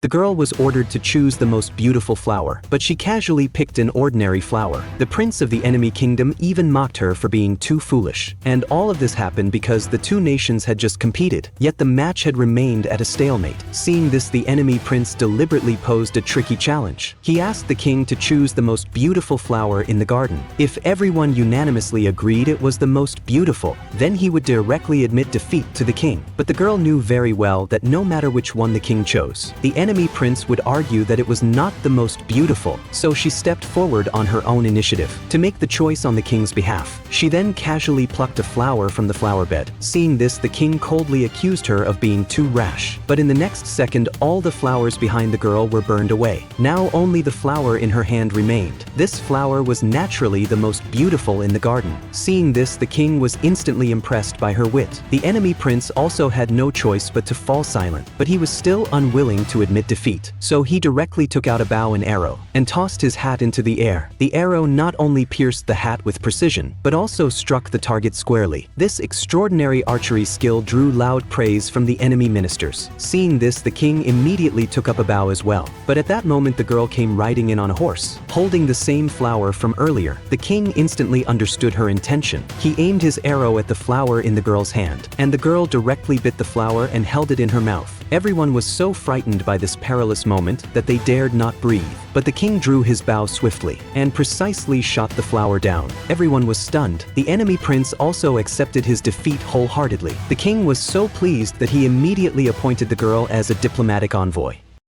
The girl was ordered to choose the most beautiful flower, but she casually picked an ordinary flower. The prince of the enemy kingdom even mocked her for being too foolish. And all of this happened because the two nations had just competed, yet the match had remained at a stalemate. Seeing this, the enemy prince deliberately posed a tricky challenge. He asked the king to choose the most beautiful flower in the garden. If everyone unanimously agreed it was the most beautiful, then he would directly admit defeat to the king. But the girl knew very well that no matter which one the king chose, the enemy prince would argue that it was not the most beautiful, so she stepped forward on her own initiative to make the choice on the king's behalf. She then casually plucked a flower from the flower bed. Seeing this, the king coldly accused her of being too rash. But in the next second, all the flowers behind the girl were burned away. Now only the flower in her hand remained. This flower was naturally the most beautiful in the garden. Seeing this, the king was instantly impressed by her wit. The enemy prince also had no choice but to fall silent, but he was still unwilling to admit defeat. So he directly took out a bow and arrow and tossed his hat into the air. The arrow not only pierced the hat with precision, but also struck the target squarely. This extraordinary archery skill drew loud praise from the enemy ministers. Seeing this, the king immediately took up a bow as well. But at that moment, the girl came riding in on a horse, holding the same flower from earlier. The king instantly understood her intention. He aimed his arrow at the flower in the girl's hand, and the girl directly bit the flower and held it in her mouth. Everyone was so frightened by this perilous moment that they dared not breathe. But the king drew his bow swiftly and precisely shot the flower down. Everyone was stunned. The enemy prince also accepted his defeat wholeheartedly. The king was so pleased that he immediately appointed the girl as a diplomatic envoy.